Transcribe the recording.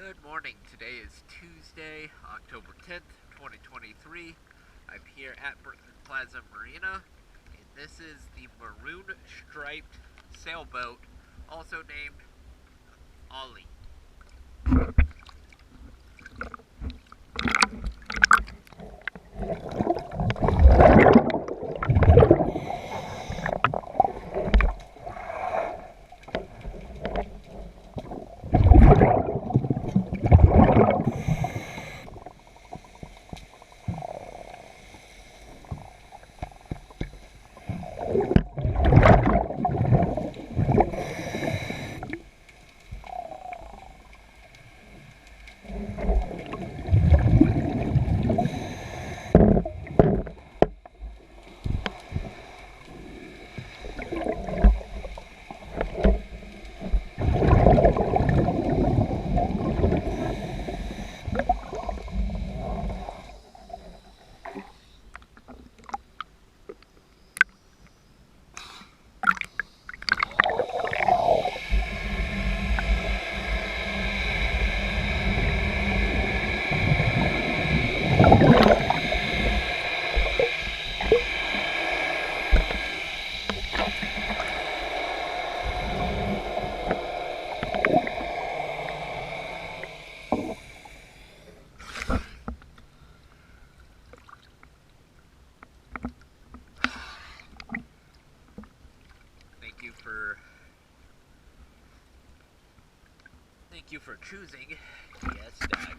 Good morning. Today is Tuesday, October 10th, 2023. I'm here at Brooklyn Plaza Marina, and this is the Maroon striped sailboat, also named Ollie. Thank you for choosing. Yes, Dad.